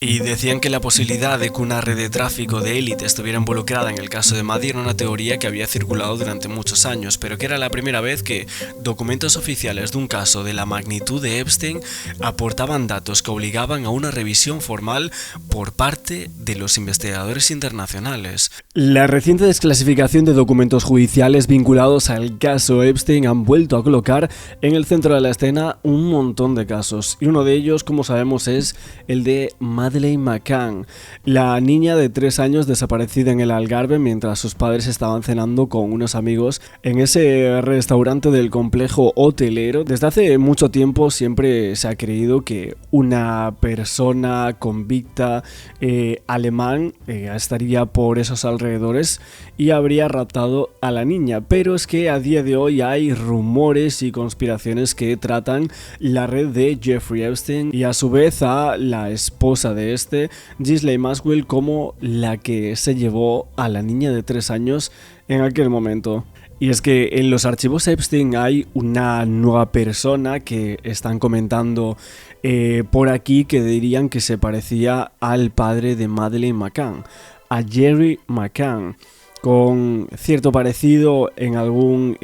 Y decían que la posibilidad de que una red de tráfico de élite estuviera involucrada en el caso de Maddie era una teoría que había circulado durante muchos años, pero que era la primera vez que documentos oficiales de un caso de la magnitud de Epstein aportaban datos que obligaban a una revisión formal por parte de los investigadores internacionales. La reciente desclasificación de documentos judiciales vinculados al caso Epstein han vuelto a colocar en el centro de la escena un montón de casos, y uno de ellos, como sabemos, es el de Madeleine McCann, la niña de 3 años desaparecida en el Algarve mientras sus padres estaban cenando con unos amigos en ese restaurante del complejo hotelero. Desde hace mucho tiempo siempre se ha creído que una persona convicta alemán estaría por esos alrededores y habría raptado a la niña, pero es que a día de hoy hay rumores y conspiraciones que tratan la red de Jeffrey Epstein y a su vez a la esposa de Ghislaine Maxwell, como la que se llevó a la niña de 3 años en aquel momento. Y es que en los archivos Epstein hay una nueva persona que están comentando por aquí, que dirían que se parecía al padre de Madeleine McCann, a Jerry McCann, con cierto parecido. En algún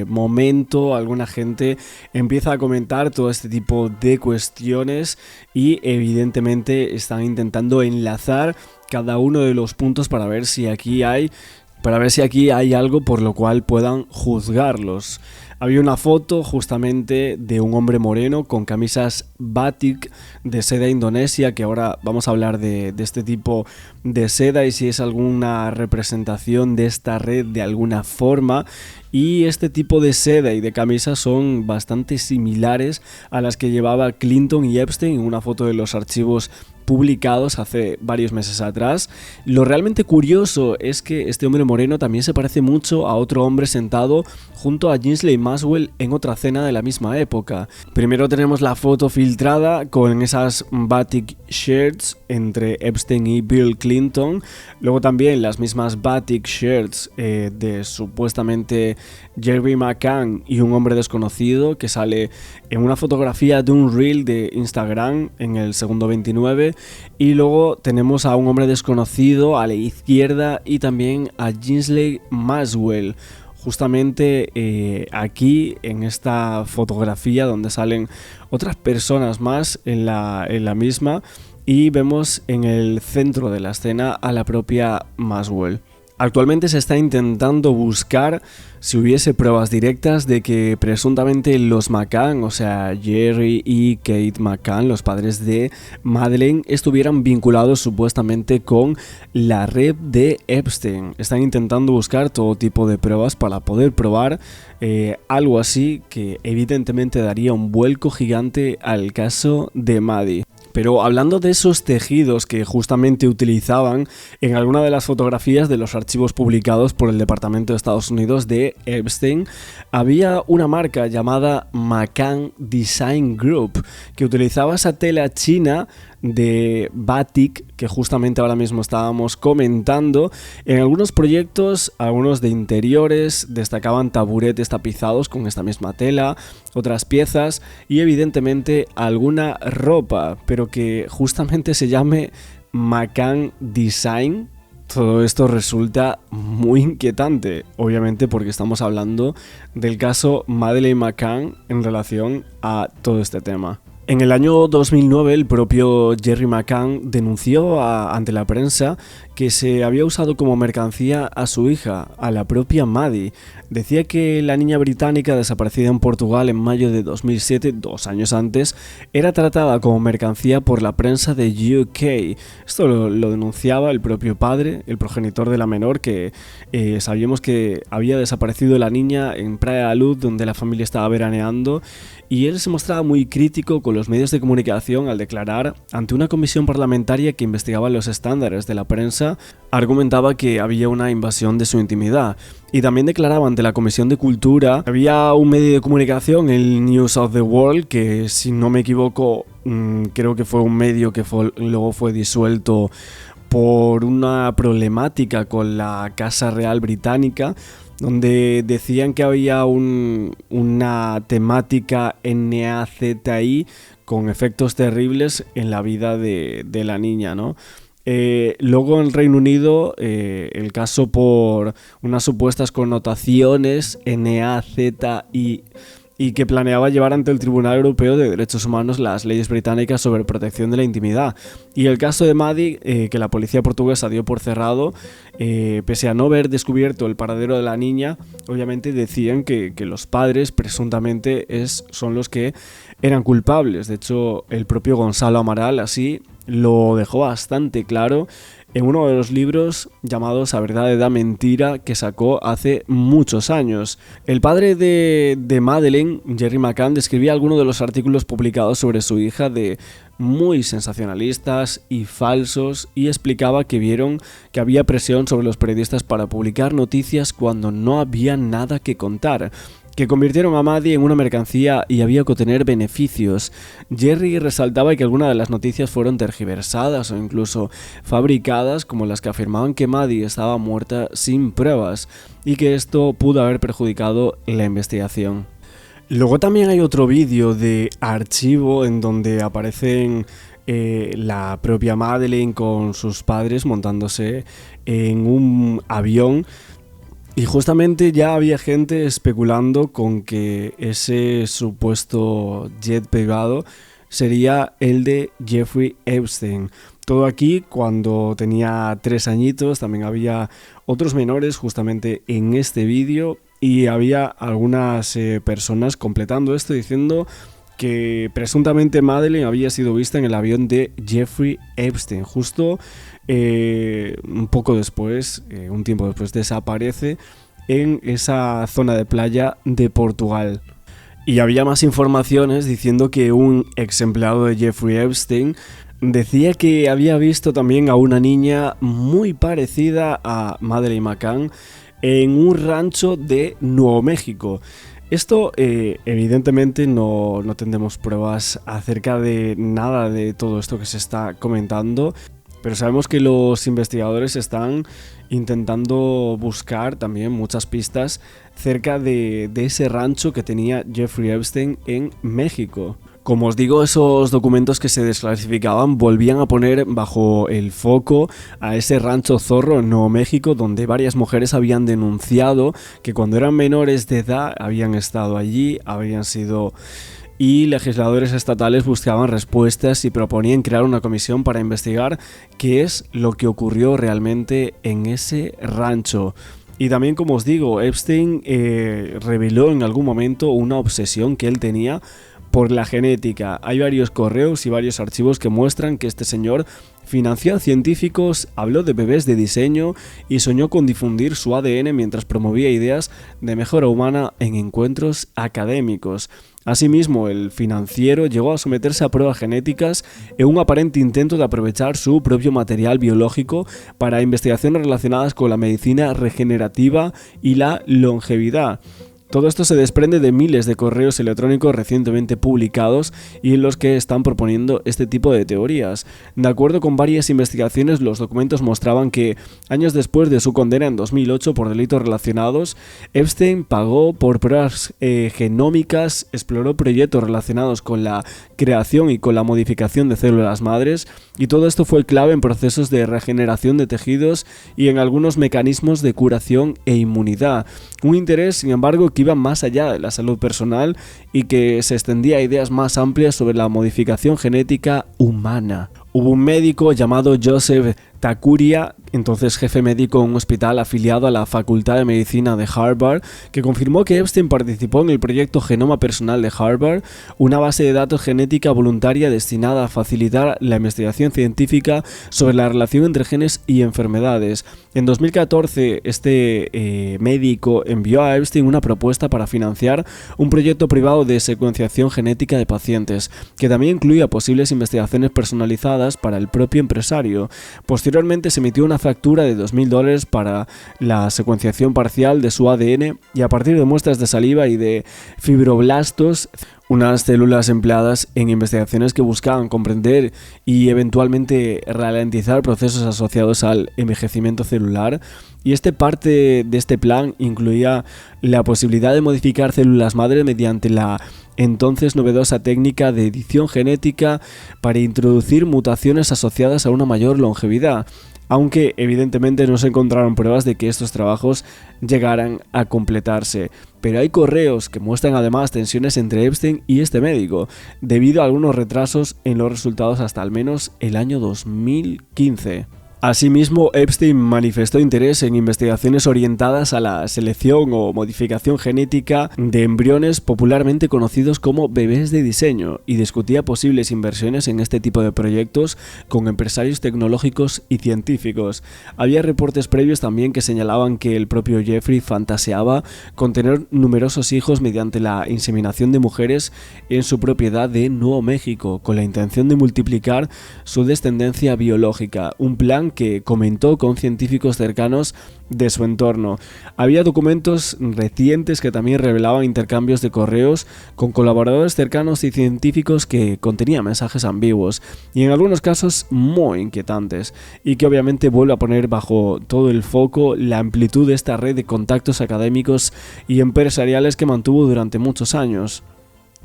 momento alguna gente empieza a comentar todo este tipo de cuestiones y evidentemente están intentando enlazar cada uno de los puntos para ver si aquí hay algo por lo cual puedan juzgarlos. Había una foto justamente de un hombre moreno con camisas batik de seda indonesia, que ahora vamos a hablar de este tipo de seda y si es alguna representación de esta red de alguna forma. Y este tipo de seda y de camisas son bastante similares a las que llevaba Clinton y Epstein en una foto de los archivos publicados hace varios meses atrás. Lo realmente curioso es que este hombre moreno también se parece mucho a otro hombre sentado junto a Ghislaine Maxwell en otra cena de la misma época. Primero tenemos la foto filtrada con esas batik shirts entre Epstein y Bill Clinton, luego también las mismas batik shirts de supuestamente Jerry McCann y un hombre desconocido que sale en una fotografía de un reel de Instagram en el segundo 29, y luego tenemos a un hombre desconocido a la izquierda y también a Ghislaine Maxwell justamente aquí en esta fotografía donde salen otras personas más en la misma, y vemos en el centro de la escena a la propia Maxwell. Actualmente se está intentando buscar si hubiese pruebas directas de que presuntamente los McCann, o sea Jerry y Kate McCann, los padres de Madeleine, estuvieran vinculados supuestamente con la red de Epstein. Están intentando buscar todo tipo de pruebas para poder probar algo así, que evidentemente daría un vuelco gigante al caso de Maddie. Pero hablando de esos tejidos que justamente utilizaban en alguna de las fotografías de los archivos publicados por el Departamento de Estados Unidos de Epstein, había una marca llamada McCann Design Group que utilizaba esa tela china de batik que justamente ahora mismo estábamos comentando. En algunos proyectos, algunos de interiores, destacaban taburetes tapizados con esta misma tela, otras piezas y evidentemente alguna ropa, pero que justamente se llame McCann Design. Todo esto resulta muy inquietante, obviamente porque estamos hablando del caso Madeleine McCann en relación a todo este tema. En el año 2009 el propio Jerry McCann denunció ante la prensa que se había usado como mercancía a su hija, a la propia Maddie. Decía que la niña británica desaparecida en Portugal en mayo de 2007, 2 años antes, era tratada como mercancía por la prensa de UK. Esto lo denunciaba el propio padre, el progenitor de la menor, que sabíamos que había desaparecido la niña en Praia da Luz, donde la familia estaba veraneando, y él se mostraba muy crítico con los medios de comunicación al declarar ante una comisión parlamentaria que investigaba los estándares de la prensa. Argumentaba que había una invasión de su intimidad y también declaraba ante la Comisión de Cultura que había un medio de comunicación, el News of the World, que si no me equivoco creo que fue un medio que luego fue disuelto por una problemática con la Casa Real Británica, donde decían que había una temática NAZI con efectos terribles en la vida de la niña, ¿no? Luego en Reino Unido, el caso por unas supuestas connotaciones NAZI y que planeaba llevar ante el Tribunal Europeo de Derechos Humanos las leyes británicas sobre protección de la intimidad. Y el caso de Maddie, que la policía portuguesa dio por cerrado, pese a no haber descubierto el paradero de la niña, obviamente decían que los padres presuntamente son los que eran culpables. De hecho, el propio Gonzalo Amaral así lo dejó bastante claro en uno de los libros llamados A Verdad da Mentira, que sacó hace muchos años. El padre de Madeleine, Jerry McCann, describía algunos de los artículos publicados sobre su hija de muy sensacionalistas y falsos, y explicaba que vieron que había presión sobre los periodistas para publicar noticias cuando no había nada que contar, que convirtieron a Maddie en una mercancía y había que obtener beneficios. Jerry resaltaba que algunas de las noticias fueron tergiversadas o incluso fabricadas, como las que afirmaban que Maddie estaba muerta sin pruebas, y que esto pudo haber perjudicado la investigación. Luego también hay otro vídeo de archivo en donde aparecen la propia Madeleine con sus padres montándose en un avión. Y justamente ya había gente especulando con que ese supuesto jet privado sería el de Jeffrey Epstein. Todo aquí cuando tenía 3 añitos, también había otros menores justamente en este vídeo y había algunas personas completando esto diciendo que presuntamente Madeleine había sido vista en el avión de Jeffrey Epstein. Justo un poco después, un tiempo después, desaparece en esa zona de playa de Portugal. Y había más informaciones diciendo que un ex empleado de Jeffrey Epstein decía que había visto también a una niña muy parecida a Madeleine McCann en un rancho de Nuevo México. Esto evidentemente no tendremos pruebas acerca de nada de todo esto que se está comentando, pero sabemos que los investigadores están intentando buscar también muchas pistas cerca de ese rancho que tenía Jeffrey Epstein en México. Como os digo, esos documentos que se desclasificaban volvían a poner bajo el foco a ese rancho Zorro en Nuevo México, donde varias mujeres habían denunciado que cuando eran menores de edad habían estado allí, habían sido... Y legisladores estatales buscaban respuestas y proponían crear una comisión para investigar qué es lo que ocurrió realmente en ese rancho. Y también, como os digo, Epstein reveló en algún momento una obsesión que él tenía por la genética. Hay varios correos y varios archivos que muestran que este señor financió a científicos, habló de bebés de diseño y soñó con difundir su ADN mientras promovía ideas de mejora humana en encuentros académicos. Asimismo, el financiero llegó a someterse a pruebas genéticas en un aparente intento de aprovechar su propio material biológico para investigaciones relacionadas con la medicina regenerativa y la longevidad. Todo esto se desprende de miles de correos electrónicos recientemente publicados y en los que están proponiendo este tipo de teorías. De acuerdo con varias investigaciones, los documentos mostraban que, años después de su condena en 2008 por delitos relacionados, Epstein pagó por pruebas genómicas, exploró proyectos relacionados con la creación y con la modificación de células madres, y todo esto fue clave en procesos de regeneración de tejidos y en algunos mecanismos de curación e inmunidad. Un interés, sin embargo, que iba más allá de la salud personal y que se extendía a ideas más amplias sobre la modificación genética humana. Hubo un médico llamado Joseph Takuria, entonces jefe médico en un hospital afiliado a la Facultad de Medicina de Harvard, que confirmó que Epstein participó en el proyecto Genoma Personal de Harvard, una base de datos genética voluntaria destinada a facilitar la investigación científica sobre la relación entre genes y enfermedades. En 2014, este médico envió a Epstein una propuesta para financiar un proyecto privado de secuenciación genética de pacientes, que también incluía posibles investigaciones personalizadas para el propio empresario. Posteriormente se emitió una factura de $2.000 para la secuenciación parcial de su ADN y a partir de muestras de saliva y de fibroblastos, unas células empleadas en investigaciones que buscaban comprender y eventualmente ralentizar procesos asociados al envejecimiento celular. Y parte de este plan incluía la posibilidad de modificar células madre mediante la entonces novedosa técnica de edición genética para introducir mutaciones asociadas a una mayor longevidad, aunque evidentemente no se encontraron pruebas de que estos trabajos llegaran a completarse. Pero hay correos que muestran además tensiones entre Epstein y este médico, debido a algunos retrasos en los resultados hasta al menos el año 2015. Asimismo, Epstein manifestó interés en investigaciones orientadas a la selección o modificación genética de embriones popularmente conocidos como bebés de diseño, y discutía posibles inversiones en este tipo de proyectos con empresarios tecnológicos y científicos. Había reportes previos también que señalaban que el propio Jeffrey fantaseaba con tener numerosos hijos mediante la inseminación de mujeres en su propiedad de Nuevo México, con la intención de multiplicar su descendencia biológica, un plan que comentó con científicos cercanos de su entorno. Había documentos recientes que también revelaban intercambios de correos con colaboradores cercanos y científicos que contenían mensajes ambiguos y en algunos casos muy inquietantes, y que obviamente vuelve a poner bajo todo el foco la amplitud de esta red de contactos académicos y empresariales que mantuvo durante muchos años.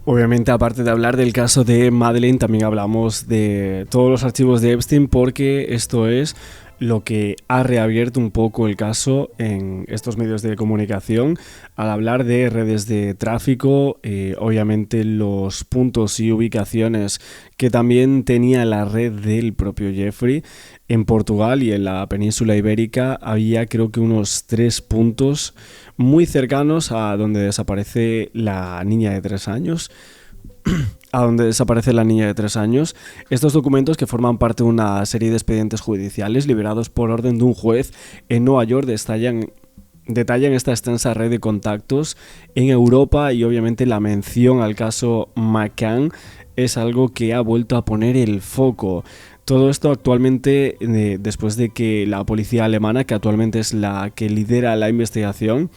Obviamente, aparte de hablar del caso de Madeleine, también hablamos de todos los archivos de Epstein, porque esto es lo que ha reabierto un poco el caso en estos medios de comunicación al hablar de redes de tráfico. Obviamente los puntos y ubicaciones que también tenía la red del propio Jeffrey en Portugal y en la península ibérica. Había creo que unos 3 puntos muy cercanos a donde desaparece la niña de 3 años. Estos documentos, que forman parte de una serie de expedientes judiciales liberados por orden de un juez en Nueva York, detallan esta extensa red de contactos en Europa, y obviamente la mención al caso McCann es algo que ha vuelto a poner el foco. Todo esto actualmente, después de que la policía alemana, que actualmente es la que lidera la investigación,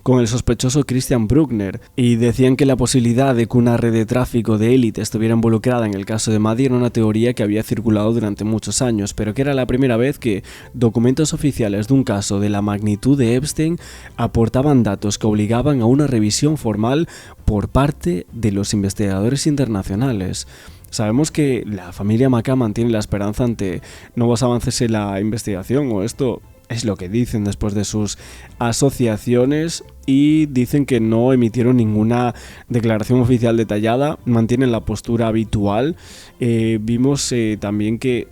con el sospechoso Christian Bruckner, y decían que la posibilidad de que una red de tráfico de élite estuviera involucrada en el caso de Maddie era una teoría que había circulado durante muchos años, pero que era la primera vez que documentos oficiales de un caso de la magnitud de Epstein aportaban datos que obligaban a una revisión formal por parte de los investigadores internacionales. Sabemos que la familia McCann mantiene la esperanza ante nuevos avances en la investigación, o esto es lo que dicen después de sus asociaciones, y dicen que no emitieron ninguna declaración oficial detallada, mantienen la postura habitual. Vimos también que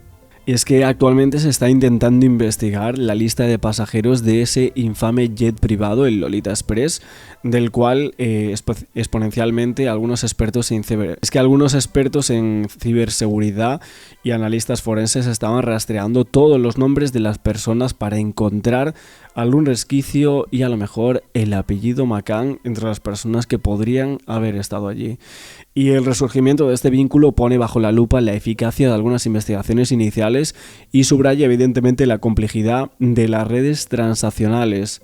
actualmente se está intentando investigar la lista de pasajeros de ese infame jet privado, el Lolita Express, del cual exponencialmente algunos expertos en ciberseguridad y analistas forenses estaban rastreando todos los nombres de las personas para encontrar algún resquicio y a lo mejor el apellido McCann entre las personas que podrían haber estado allí. Y el resurgimiento de este vínculo pone bajo la lupa la eficacia de algunas investigaciones iniciales y subraya evidentemente la complejidad de las redes transaccionales.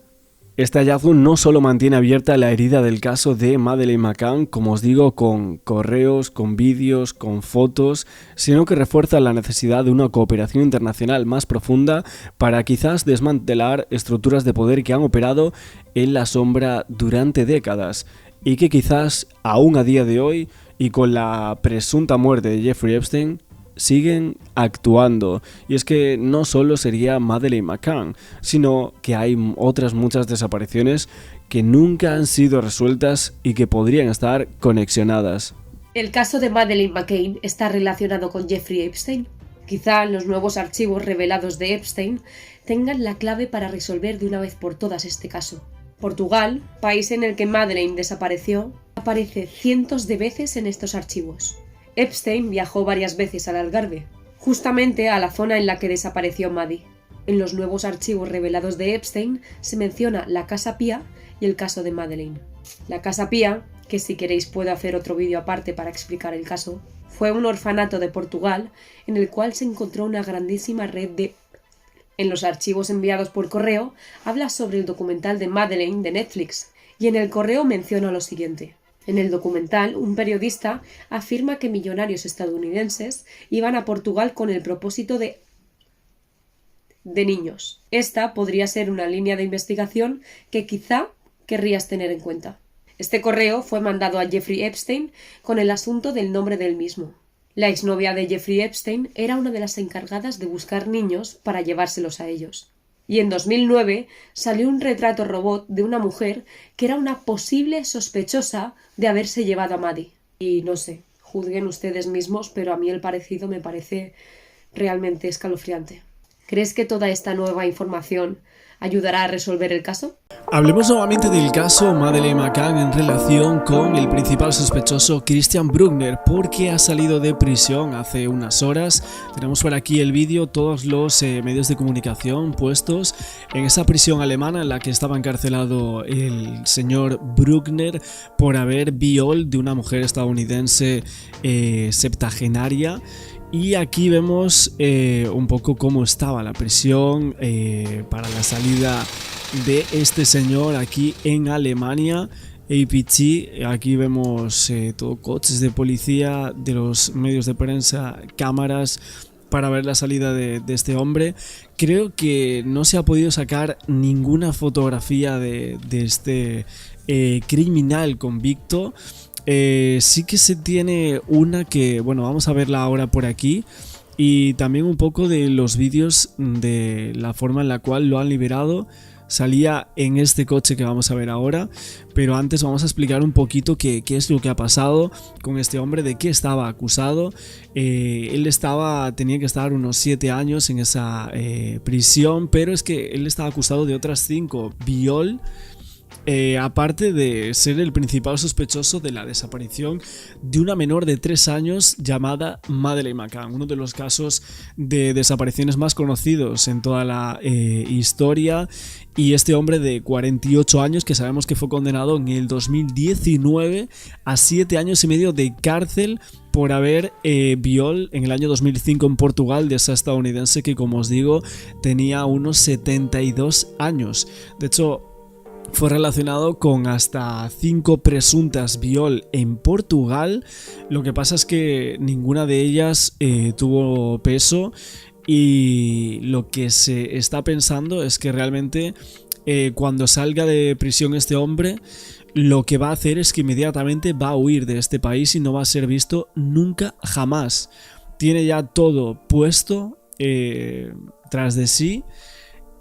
Este hallazgo no solo mantiene abierta la herida del caso de Madeleine McCann, como os digo, con correos, con vídeos, con fotos, sino que refuerza la necesidad de una cooperación internacional más profunda para quizás desmantelar estructuras de poder que han operado en la sombra durante décadas y que quizás aún a día de hoy, y con la presunta muerte de Jeffrey Epstein, siguen actuando. Y es que no solo sería Madeleine McCann, sino que hay otras muchas desapariciones que nunca han sido resueltas y que podrían estar conexionadas. ¿El caso de Madeleine McCann está relacionado con Jeffrey Epstein? Quizá los nuevos archivos revelados de Epstein tengan la clave para resolver de una vez por todas este caso. Portugal, país en el que Madeleine desapareció, aparece cientos de veces en estos archivos. Epstein viajó varias veces al Algarve, justamente a la zona en la que desapareció Maddie. En los nuevos archivos revelados de Epstein se menciona la Casa Pía y el caso de Madeleine. La Casa Pía, que si queréis puedo hacer otro vídeo aparte para explicar el caso, fue un orfanato de Portugal en el cual se encontró una grandísima red de... En los archivos enviados por correo habla sobre el documental de Madeleine de Netflix, y en el correo menciona lo siguiente: En el documental, un periodista afirma que millonarios estadounidenses iban a Portugal con el propósito de niños. Esta podría ser una línea de investigación que quizá querrías tener en cuenta. Este correo fue mandado a Jeffrey Epstein con el asunto del nombre del mismo. La exnovia de Jeffrey Epstein era una de las encargadas de buscar niños para llevárselos a ellos. Y en 2009 salió un retrato robot de una mujer que era una posible sospechosa de haberse llevado a Maddie. Y no sé, juzguen ustedes mismos, pero a mí el parecido me parece realmente escalofriante. ¿Crees que toda esta nueva información ayudará a resolver el caso? Hablemos nuevamente del caso Madeleine McCann en relación con el principal sospechoso Christian Bruckner, porque ha salido de prisión hace unas horas. Tenemos por aquí el vídeo, todos los medios de comunicación puestos en esa prisión alemana en la que estaba encarcelado el señor Bruckner por haber violado de una mujer estadounidense septagenaria. Y aquí vemos un poco cómo estaba la prisión para la salida de este señor aquí en Alemania, APT. Aquí vemos todo coches de policía, de los medios de prensa, cámaras para ver la salida de este hombre. Creo que no se ha podido sacar ninguna fotografía de este criminal convicto. Sí que se tiene una que, bueno, vamos a verla ahora por aquí, y también un poco de los vídeos de la forma en la cual lo han liberado. Salía en este coche que vamos a ver ahora, pero antes vamos a explicar un poquito qué es lo que ha pasado con este hombre, de qué estaba acusado. Él tenía que estar unos 7 años en esa prisión, pero es que él estaba acusado de otras 5 viol. Aparte de ser el principal sospechoso de la desaparición de una menor de 3 años llamada Madeleine McCann, uno de los casos de desapariciones más conocidos en toda la historia. Y este hombre de 48 años, que sabemos que fue condenado en el 2019 a 7 años y medio de cárcel por haber violado en el año 2005 en Portugal de esa estadounidense que, como os digo, tenía unos 72 años. De hecho, fue relacionado con hasta 5 presuntas viol en Portugal. Lo que pasa es que ninguna de ellas tuvo peso, y lo que se está pensando es que realmente cuando salga de prisión este hombre, lo que va a hacer es que inmediatamente va a huir de este país y no va a ser visto nunca jamás. Tiene ya todo puesto tras de sí,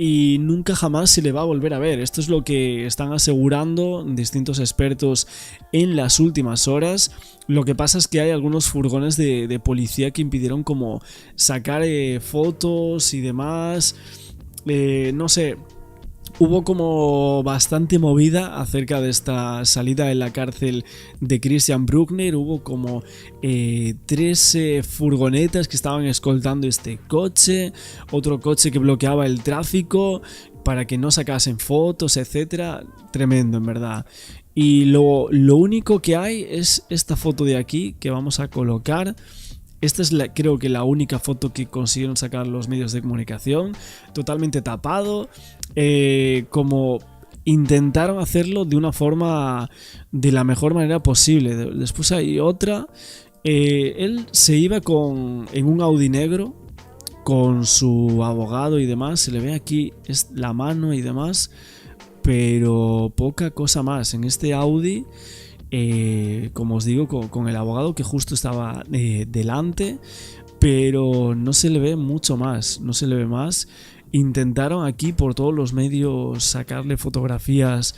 y nunca jamás se le va a volver a ver. Esto es lo que están asegurando distintos expertos en las últimas horas. Lo que pasa es que hay algunos furgones de policía que impidieron como sacar fotos y demás. No sé, hubo como bastante movida acerca de esta salida de la cárcel de Christian Bruckner. Hubo como 3 furgonetas que estaban escoltando este coche, otro coche que bloqueaba el tráfico para que no sacasen fotos, etcétera. Tremendo, en verdad. Y lo único que hay es esta foto de aquí que vamos a colocar. Esta es creo que la única foto que consiguieron sacar los medios de comunicación, totalmente tapado, como intentaron hacerlo de una forma, de la mejor manera posible. Después hay otra, él se iba en un Audi negro con su abogado y demás, se le ve aquí es la mano y demás, pero poca cosa más. En este Audi, como os digo, con el abogado que justo estaba delante, pero no se le ve mucho más, no se le ve más. Intentaron aquí por todos los medios sacarle fotografías,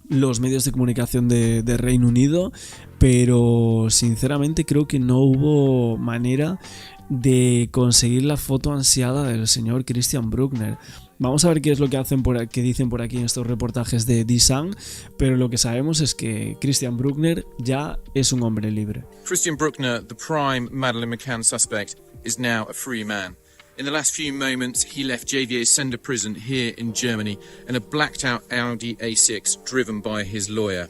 los medios de comunicación de Reino Unido, pero sinceramente creo que no hubo manera de conseguir la foto ansiada del señor Christian Bruckner. Vamos a ver qué es lo que qué dicen por aquí en estos reportajes de The Sun, pero lo que sabemos es que Christian Bruckner ya es un hombre libre. Christian Bruckner, the prime Madeleine McCann suspect, is now a free man. In the last few moments, he left JVA Sender prison here in Germany in a blacked-out Audi A6 driven by his lawyer.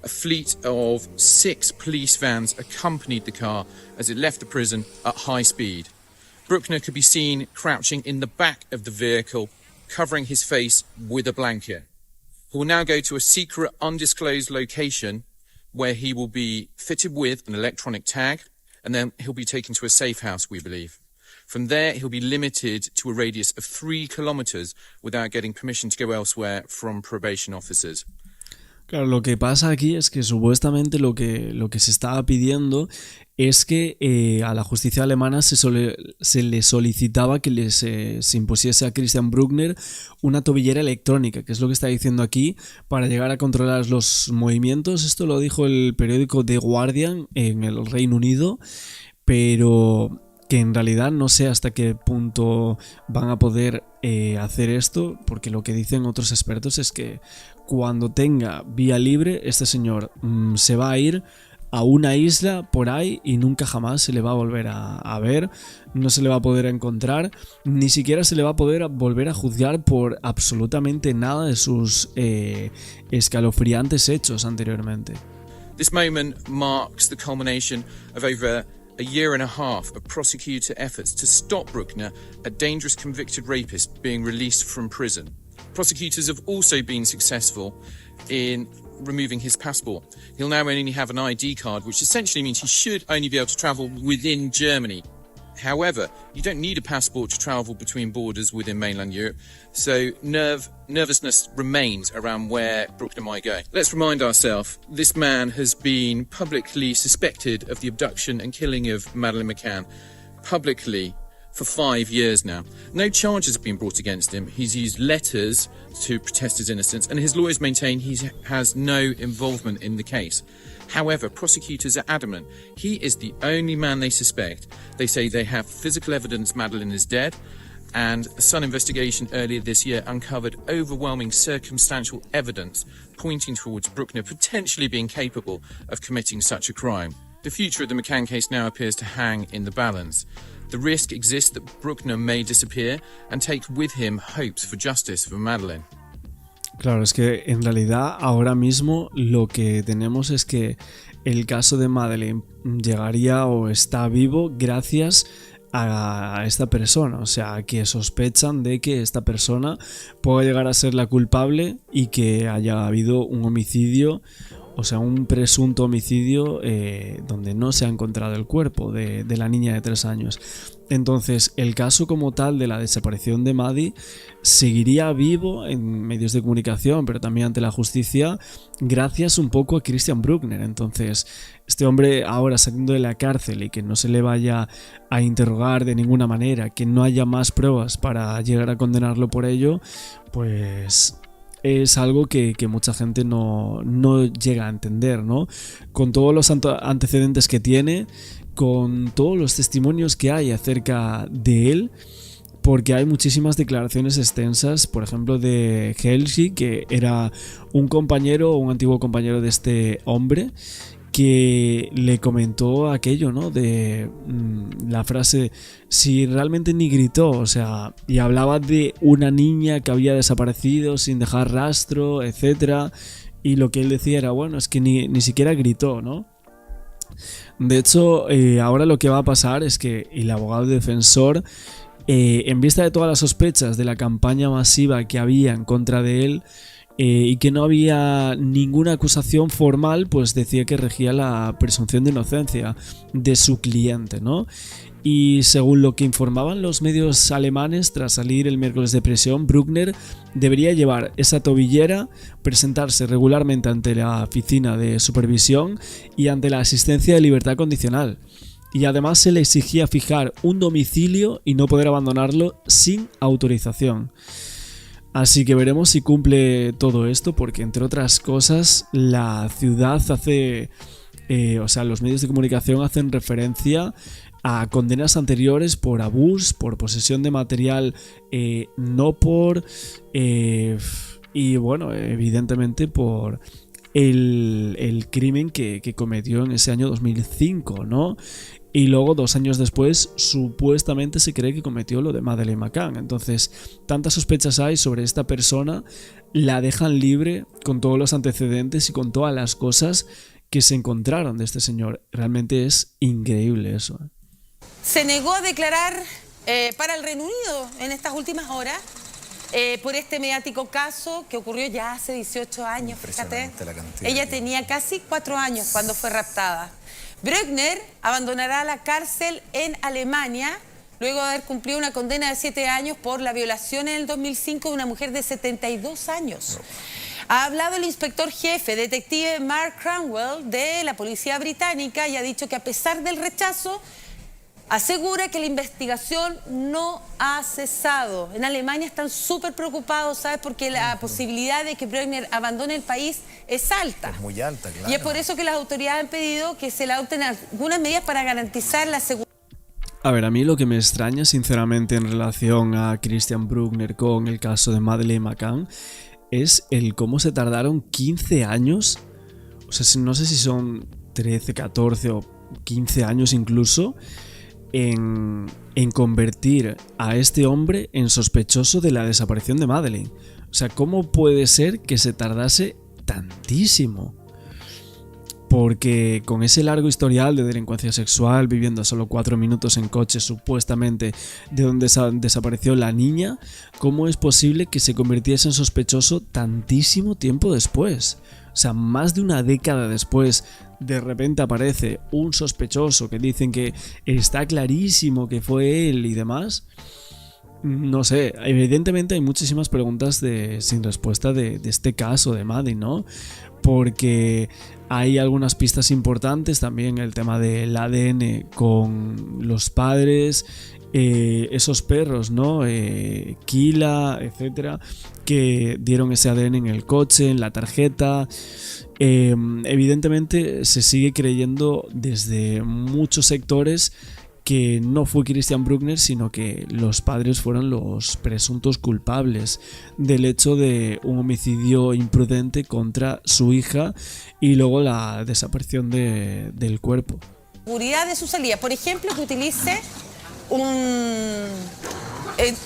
A fleet of 6 police vans accompanied the car as it left the prison at high speed. Bruckner could be seen crouching in the back of the vehicle, covering his face with a blanket. He will now go to a secret, undisclosed location where he will be fitted with an electronic tag, and then he'll be taken to a safe house, we believe. From there, he'll be limited to a radius of 3 kilometers without getting permission to go elsewhere from probation officers. Claro, lo que pasa aquí es que supuestamente lo que se estaba pidiendo es que a la justicia alemana se le solicitaba que se impusiese a Christian Bruckner una tobillera electrónica, que es lo que está diciendo aquí, para llegar a controlar los movimientos. Esto lo dijo el periódico The Guardian en el Reino Unido, pero que en realidad no sé hasta qué punto van a poder hacer esto, porque lo que dicen otros expertos es que cuando tenga vía libre, este señor se va a ir a una isla por ahí y nunca jamás se le va a volver a ver, no se le va a poder encontrar, ni siquiera se le va a poder volver a juzgar por absolutamente nada de sus escalofriantes hechos anteriormente. This moment marks the culmination of over a year and a half of prosecutor efforts to stop Bruckner, a dangerous convicted rapist, being released from prison. Prosecutors have also been successful in removing his passport. He'll now only have an ID card, which essentially means he should only be able to travel within Germany. However, you don't need a passport to travel between borders within mainland Europe, so nervousness remains around where Bruckner might go. Let's remind ourselves, this man has been publicly suspected of the abduction and killing of Madeleine McCann, publicly, for 5 years now. No charges have been brought against him. He's used letters to protest his innocence, and his lawyers maintain he has no involvement in the case. However, prosecutors are adamant he is the only man they suspect. They say they have physical evidence Madeleine is dead, and a Sun investigation earlier this year uncovered overwhelming circumstantial evidence pointing towards Bruckner potentially being capable of committing such a crime. The future of the McCann case now appears to hang in the balance. The risk exists that Bruckner may disappear and take with him hopes for justice for Madeleine. Claro, es que en realidad ahora mismo lo que tenemos es que el caso de Madeleine llegaría o está vivo gracias a esta persona, o sea, que sospechan de que esta persona pueda llegar a ser la culpable y que haya habido un homicidio, o sea, un presunto homicidio donde no se ha encontrado el cuerpo de la niña de 3 años. Entonces, el caso como tal de la desaparición de Maddie seguiría vivo en medios de comunicación, pero también ante la justicia, gracias un poco a Christian Bruckner. Entonces, este hombre ahora saliendo de la cárcel y que no se le vaya a interrogar de ninguna manera, que no haya más pruebas para llegar a condenarlo por ello, pues es algo que mucha gente no llega a entender, ¿no? Con todos los antecedentes que tiene, con todos los testimonios que hay acerca de él, porque hay muchísimas declaraciones extensas, por ejemplo de Helgi, que era un compañero o un antiguo compañero de este hombre, que le comentó aquello, ¿no? De la frase, si realmente ni gritó, o sea, y hablaba de una niña que había desaparecido sin dejar rastro, etcétera, y lo que él decía era, bueno, es que ni siquiera gritó, ¿no? De hecho, ahora lo que va a pasar es que el abogado defensor, en vista de todas las sospechas de la campaña masiva que había en contra de él, y que no había ninguna acusación formal, pues decía que regía la presunción de inocencia de su cliente, ¿no? Y según lo que informaban los medios alemanes, tras salir el miércoles de prisión, Bruckner debería llevar esa tobillera, presentarse regularmente ante la oficina de supervisión y ante la asistencia de libertad condicional. Y además se le exigía fijar un domicilio y no poder abandonarlo sin autorización. Así que veremos si cumple todo esto, porque entre otras cosas la ciudad hace, los medios de comunicación hacen referencia a condenas anteriores por abuso, por posesión de material no por, y bueno, evidentemente por el crimen que cometió en ese año 2005, ¿no? Y luego 2 años después supuestamente se cree que cometió lo de Madeleine McCann. Entonces, tantas sospechas hay sobre esta persona, la dejan libre con todos los antecedentes y con todas las cosas que se encontraron de este señor. Realmente es increíble eso. Se negó a declarar para el Reino Unido en estas últimas horas por este mediático caso que ocurrió ya hace 18 años, fíjate. La cantidad. Ella tenía casi 4 años cuando fue raptada. Brückner abandonará la cárcel en Alemania luego de haber cumplido una condena de 7 años por la violación en el 2005 de una mujer de 72 años. Ha hablado el inspector jefe, detective Mark Cranwell, de la policía británica, y ha dicho que a pesar del rechazo, asegura que la investigación no ha cesado. En Alemania están súper preocupados, ¿sabes? Porque la posibilidad de que Brückner abandone el país es alta. Es muy alta, claro. Y es por eso que las autoridades han pedido que se le adopten algunas medidas para garantizar la seguridad. A ver, a mí lo que me extraña, sinceramente, en relación a Christian Brückner con el caso de Madeleine McCann, es el cómo se tardaron 15 años, o sea, no sé si son 13, 14 o 15 años incluso, en convertir a este hombre en sospechoso de la desaparición de Madeleine. O sea, ¿cómo puede ser que se tardase tantísimo? Porque con ese largo historial de delincuencia sexual, viviendo a solo 4 minutos en coche supuestamente de donde desapareció la niña, ¿cómo es posible que se convirtiese en sospechoso tantísimo tiempo después? O sea, más de una década después, de repente aparece un sospechoso que dicen que está clarísimo que fue él y demás. No sé, evidentemente hay muchísimas preguntas sin respuesta de este caso de Maddie, ¿no? Porque hay algunas pistas importantes, también el tema del ADN con los padres, esos perros, ¿no? Kila, etcétera, que dieron ese ADN en el coche, en la tarjeta. Evidentemente se sigue creyendo desde muchos sectores que no fue Christian Brückner, sino que los padres fueron los presuntos culpables del hecho de un homicidio imprudente contra su hija y luego la desaparición del cuerpo. Seguridad de su salida, por ejemplo, que utilice un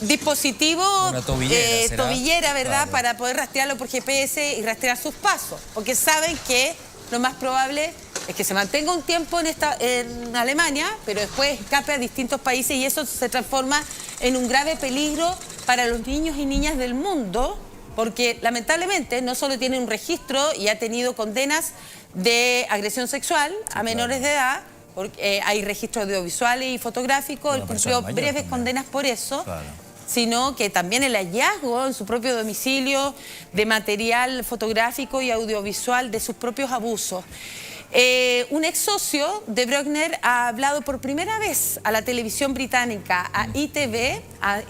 dispositivo, una tobillera, ¿verdad? Claro. Para poder rastrearlo por GPS y rastrear sus pasos, porque saben que lo más probable es que se mantenga un tiempo en Alemania, pero después escape a distintos países y eso se transforma en un grave peligro para los niños y niñas del mundo, porque lamentablemente no solo tiene un registro y ha tenido condenas de agresión sexual a menores de edad, porque hay registros audiovisuales y fotográficos, él cumplió breves condenas por eso. Claro. Sino que también el hallazgo en su propio domicilio de material fotográfico y audiovisual de sus propios abusos. Un ex socio de Brückner ha hablado por primera vez a la televisión británica, a ITV,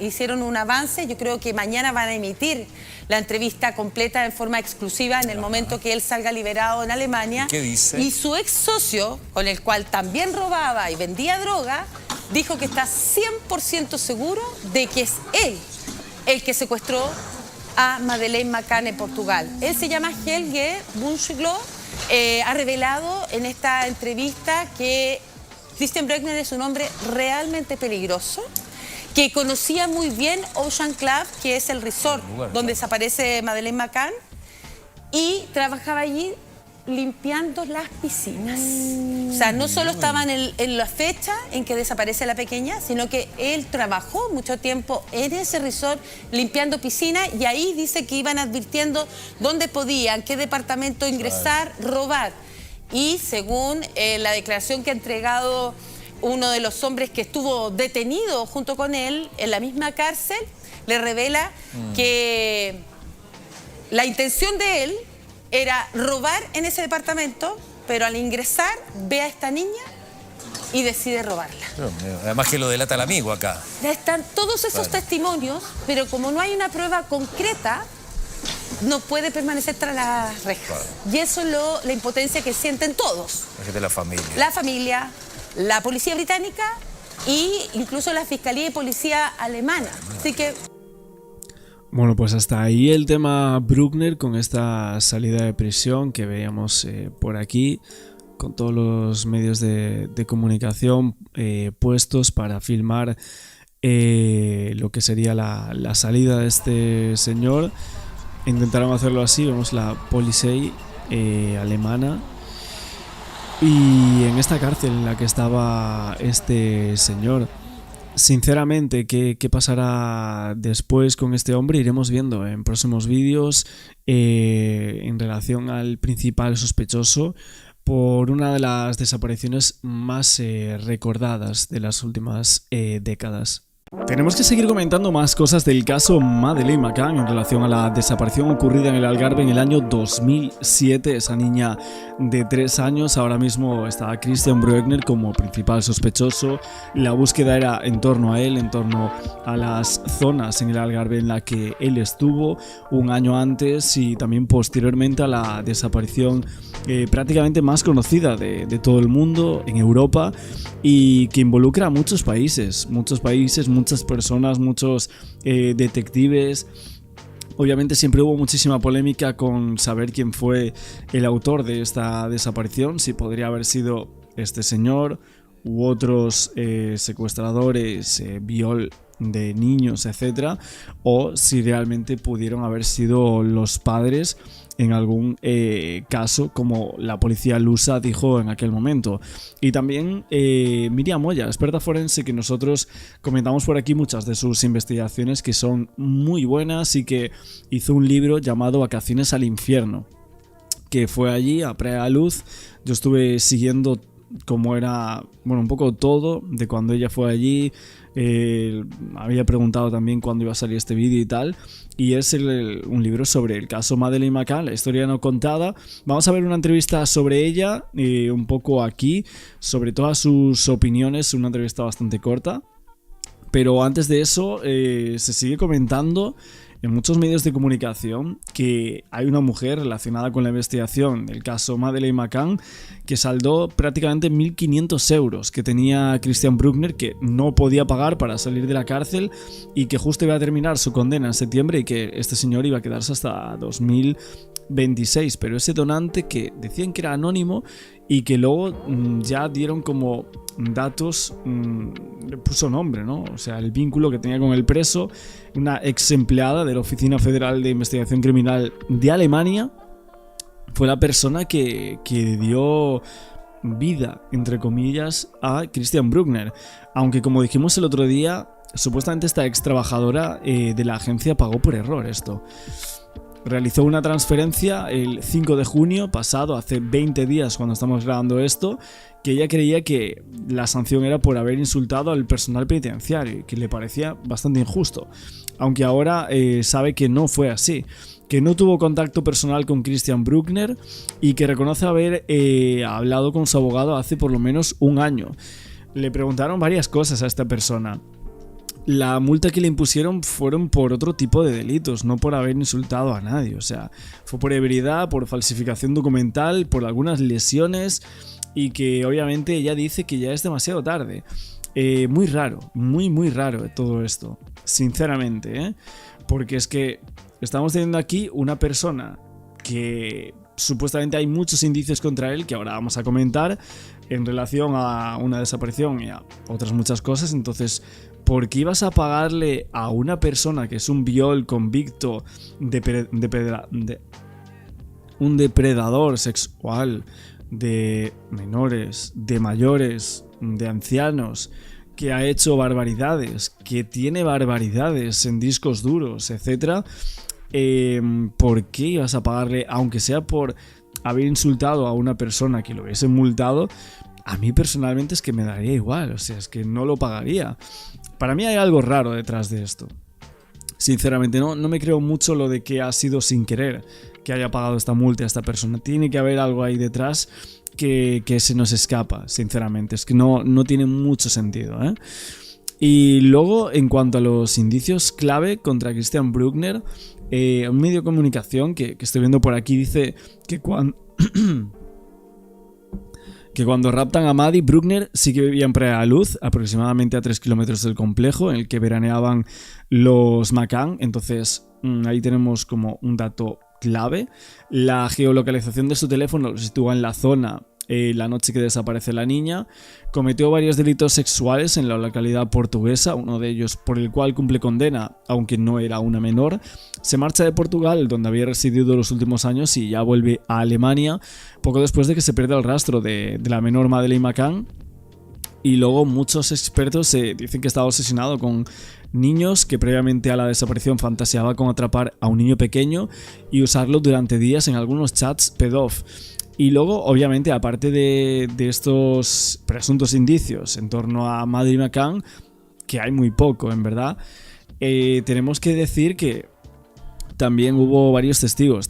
hicieron un avance, yo creo que mañana van a emitir la entrevista completa en forma exclusiva en el momento que él salga liberado en Alemania. ¿Qué dice? Y su ex socio, con el cual también robaba y vendía droga, dijo que está 100% seguro de que es él el que secuestró a Madeleine McCann en Portugal. Él se llama Helge Bunschlo. Ha revelado en esta entrevista que Christian Brückner es un hombre realmente peligroso, que conocía muy bien Ocean Club, que es el resort donde desaparece Madeleine McCann, y trabajaba allí limpiando las piscinas. O sea, no solo estaban en la fecha en que desaparece la pequeña, sino que él trabajó mucho tiempo en ese resort limpiando piscinas y ahí dice que iban advirtiendo dónde podían, qué departamento ingresar, robar. Y según la declaración que ha entregado uno de los hombres que estuvo detenido junto con él en la misma cárcel, le revela que la intención de él era robar en ese departamento, pero al ingresar ve a esta niña y decide robarla. Además que lo delata el amigo acá. Ya están todos esos testimonios, pero como no hay una prueba concreta, no puede permanecer tras las rejas. Y eso es la impotencia que sienten todos. La gente de la familia. La familia, la policía británica e incluso la fiscalía y policía alemana. Así que... Bueno, pues hasta ahí el tema Brückner con esta salida de prisión que veíamos por aquí, con todos los medios de comunicación puestos para filmar lo que sería la salida de este señor. Intentaron hacerlo así, vemos la Polizei alemana. Y en esta cárcel en la que estaba este señor, Sinceramente, ¿qué pasará después con este hombre? Iremos viendo en próximos vídeos en relación al principal sospechoso por una de las desapariciones más recordadas de las últimas décadas. Tenemos que seguir comentando más cosas del caso Madeleine McCann en relación a la desaparición ocurrida en el Algarve en el año 2007. Esa niña de 3 años, ahora mismo está Christian Bruckner como principal sospechoso. La búsqueda era en torno a él, en torno a las zonas en el Algarve en la que él estuvo un año antes y también posteriormente a la desaparición prácticamente más conocida de todo el mundo en Europa y que involucra a muchos países, muchas personas, muchos detectives. Obviamente siempre hubo muchísima polémica con saber quién fue el autor de esta desaparición, si podría haber sido este señor u otros secuestradores, de niños, etcétera, o si realmente pudieron haber sido los padres en algún caso, como la policía lusa dijo en aquel momento. Y también Miriam Moya, experta forense, que nosotros comentamos por aquí muchas de sus investigaciones que son muy buenas y que hizo un libro llamado Vacaciones al Infierno, que fue allí a Praia da Luz. Yo estuve siguiendo cómo era, un poco todo de cuando ella fue allí. Había preguntado también cuándo iba a salir este vídeo y tal, y es un libro sobre el caso Madeleine McCann, la historia no contada. Vamos a ver una entrevista sobre ella, un poco aquí, sobre todas sus opiniones, una entrevista bastante corta, pero antes de eso se sigue comentando en muchos medios de comunicación que hay una mujer relacionada con la investigación del caso Madeleine McCann que saldó prácticamente 1.500 euros que tenía Christian Bruckner, que no podía pagar para salir de la cárcel y que justo iba a terminar su condena en septiembre y que este señor iba a quedarse hasta 2026, pero ese donante que decían que era anónimo y que luego ya dieron como datos, le puso nombre, ¿no? O sea, el vínculo que tenía con el preso, una ex empleada de la Oficina Federal de Investigación Criminal de Alemania, fue la persona que dio vida, entre comillas, a Christian Bruckner. Aunque, como dijimos el otro día, supuestamente esta ex trabajadora de la agencia pagó por error esto. Realizó una transferencia el 5 de junio pasado, hace 20 días cuando estamos grabando esto, que ella creía que la sanción era por haber insultado al personal penitenciario, que le parecía bastante injusto, aunque ahora sabe que no fue así, que no tuvo contacto personal con Christian Bruckner y que reconoce haber hablado con su abogado hace por lo menos un año. Le preguntaron varias cosas a esta persona. La multa que le impusieron fueron por otro tipo de delitos, no por haber insultado a nadie. O sea, fue por ebriedad, por falsificación documental, por algunas lesiones, y que obviamente ella dice que ya es demasiado tarde. Muy raro, muy raro todo esto, sinceramente, porque es que estamos teniendo aquí una persona que supuestamente hay muchos indicios contra él, que ahora vamos a comentar, en relación a una desaparición y a otras muchas cosas. Entonces, ¿por qué ibas a pagarle a una persona que es un viol convicto un depredador sexual de menores, de mayores, de ancianos, que ha hecho barbaridades, que tiene barbaridades en discos duros, etcétera? ¿Por qué ibas a pagarle, aunque sea por haber insultado a una persona que lo hubiese multado? A mí personalmente es que me daría igual, o sea, es que no lo pagaría. Para mí hay algo raro detrás de esto. Sinceramente, no me creo mucho lo de que ha sido sin querer que haya pagado esta multa a esta persona. Tiene que haber algo ahí detrás que se nos escapa, sinceramente. Es que no tiene mucho sentido, Y luego, en cuanto a los indicios clave contra Christian Bruckner, un medio de comunicación que estoy viendo por aquí dice que cuando raptan a Maddie, Bruckner sí que vivía en Praia da Luz, aproximadamente a 3 kilómetros del complejo en el que veraneaban los McCann. Entonces ahí tenemos como un dato clave. La geolocalización de su teléfono lo sitúa en la zona la noche que desaparece la niña. Cometió varios delitos sexuales en la localidad portuguesa, uno de ellos por el cual cumple condena, aunque no era una menor. Se marcha de Portugal, donde había residido los últimos años, y ya vuelve a Alemania, poco después de que se pierda el rastro de la menor Madeleine McCann. Y luego muchos expertos dicen que estaba obsesionado con niños, que previamente a la desaparición fantaseaba con atrapar a un niño pequeño y usarlo durante días en algunos chats pedof. Y luego, obviamente, aparte de estos presuntos indicios en torno a Madeleine McCann, que hay muy poco, en verdad, tenemos que decir que también hubo varios testigos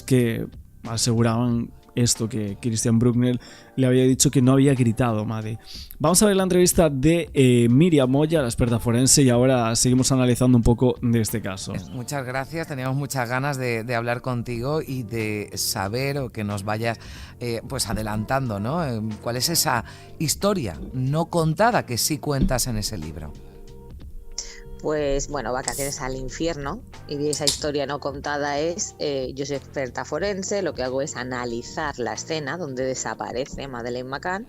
que aseguraban esto, que Christian Bruckner le había dicho que no había gritado Maddie. Vamos a ver la entrevista de Miriam Moya, la experta forense, y ahora seguimos analizando un poco de este caso. Muchas gracias, teníamos muchas ganas de hablar contigo y de saber, o que nos vayas pues adelantando, ¿no? ¿Cuál es esa historia no contada que sí cuentas en ese libro? Pues bueno, Vacaciones al infierno, y esa historia no contada es, yo soy experta forense, lo que hago es analizar la escena donde desaparece Madeleine McCann,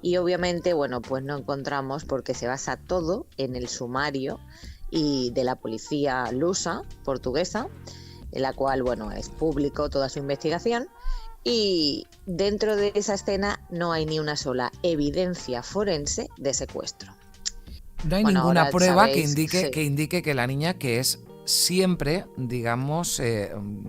y obviamente, bueno, pues no encontramos, porque se basa todo en el sumario y de la policía lusa, portuguesa, en la cual, bueno, es público toda su investigación, y dentro de esa escena no hay ni una sola evidencia forense de secuestro. No hay ninguna prueba que indique que la niña, que es siempre, digamos, en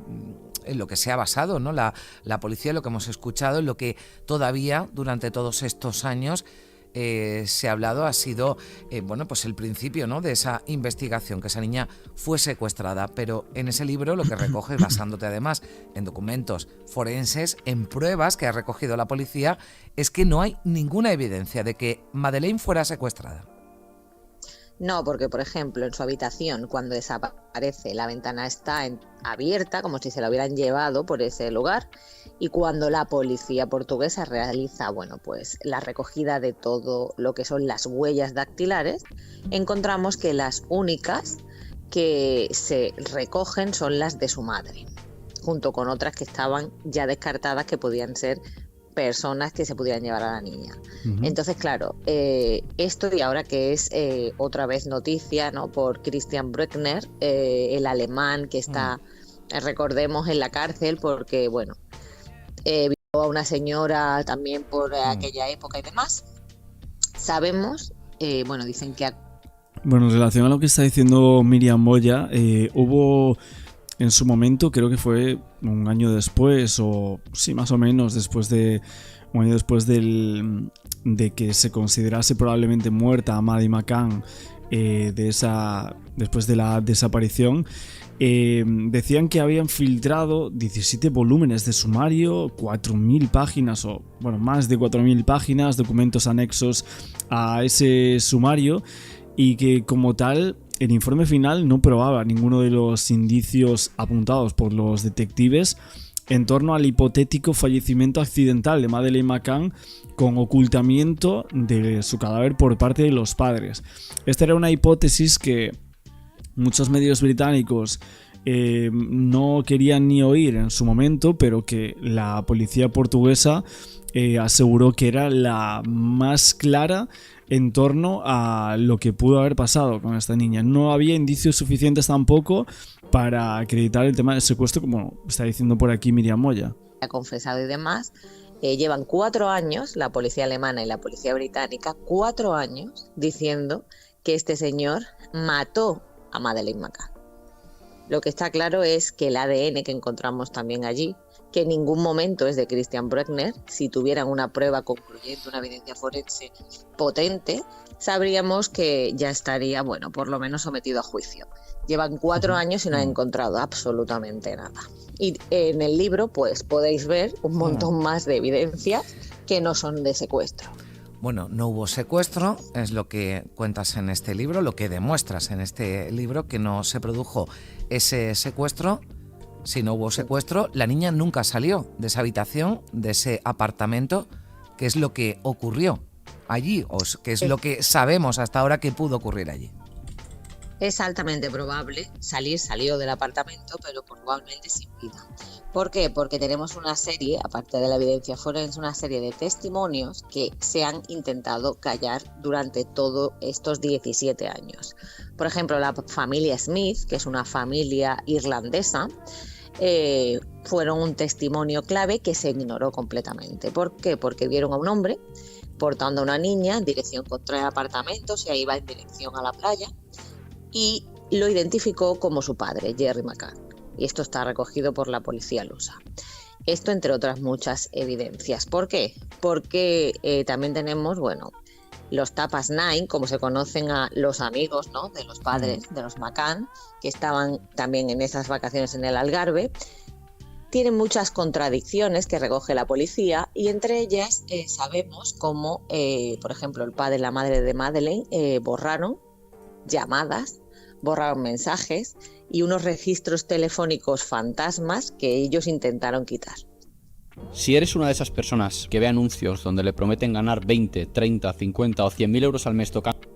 lo que se ha basado, ¿no? La policía, lo que hemos escuchado, en lo que todavía durante todos estos años se ha hablado, ha sido bueno, pues el principio, ¿no?, de esa investigación, que esa niña fue secuestrada. Pero en ese libro lo que recoges, basándote además en documentos forenses, en pruebas que ha recogido la policía, es que no hay ninguna evidencia de que Madeleine fuera secuestrada. No, porque por ejemplo en su habitación, cuando desaparece, la ventana está abierta, como si se la hubieran llevado por ese lugar, y cuando la policía portuguesa realiza, bueno, pues la recogida de todo lo que son las huellas dactilares, encontramos que las únicas que se recogen son las de su madre, junto con otras que estaban ya descartadas, que podían ser personas que se pudieran llevar a la niña. Entonces, claro, esto, y ahora que es otra vez noticia, ¿no?, por Christian Bruckner, el alemán que está, recordemos, en la cárcel porque, bueno, violó a una señora también por aquella época y demás. Sabemos, bueno, dicen que... Bueno, en relación a lo que está diciendo Miriam Moya, hubo... En su momento, creo que fue un año después, o sí, más o menos, un año después de que se considerase probablemente muerta a Madeleine McCann, después de la desaparición, decían que habían filtrado 17 volúmenes de sumario, 4.000 páginas, o bueno, más de 4.000 páginas, documentos anexos a ese sumario, y que como tal... El informe final no probaba ninguno de los indicios apuntados por los detectives en torno al hipotético fallecimiento accidental de Madeleine McCann con ocultamiento de su cadáver por parte de los padres. Esta era una hipótesis que muchos medios británicos no querían ni oír en su momento, pero que la policía portuguesa aseguró que era la más clara en torno a lo que pudo haber pasado con esta niña. No había indicios suficientes tampoco para acreditar el tema del secuestro, como está diciendo por aquí Miriam Moya. Ha confesado y demás. Llevan 4 años, la policía alemana y la policía británica, 4 años diciendo que este señor mató a Madeleine McCann. Lo que está claro es que el ADN que encontramos también allí, que en ningún momento es de Christian Bruckner, si tuvieran una prueba concluyente, una evidencia forense potente, sabríamos que ya estaría, bueno, por lo menos sometido a juicio. Llevan 4 años y no han encontrado absolutamente nada. Y en el libro, pues podéis ver un montón más de evidencias que no son de secuestro. Bueno, no hubo secuestro, es lo que cuentas en este libro, lo que demuestras en este libro, que no se produjo ese secuestro. Si no hubo secuestro, la niña nunca salió de esa habitación, de ese apartamento. ¿Qué es lo que ocurrió allí? ¿O qué es lo que sabemos hasta ahora que pudo ocurrir allí? Es altamente probable salió del apartamento, pero probablemente sin vida. ¿Por qué? Porque tenemos una serie, aparte de la evidencia forense, una serie de testimonios que se han intentado callar durante todos estos 17 años. Por ejemplo, la familia Smith, que es una familia irlandesa, fueron un testimonio clave que se ignoró completamente. ¿Por qué? Porque vieron a un hombre portando a una niña en dirección contra el apartamento, o sea, iba en dirección a la playa, y lo identificó como su padre, Jerry McCann. Y esto está recogido por la policía lusa. Esto entre otras muchas evidencias. ¿Por qué? Porque también tenemos, los Tapas 9, como se conocen a los amigos, ¿no?, de los padres de los McCann, que estaban también en esas vacaciones en el Algarve. Tienen muchas contradicciones que recoge la policía, y entre ellas sabemos cómo, por ejemplo, el padre y la madre de Madeleine borraron llamadas, borraron mensajes y unos registros telefónicos fantasmas que ellos intentaron quitar. Si eres una de esas personas que ve anuncios donde le prometen ganar 20, 30, 50 o 100.000 euros al mes tocando...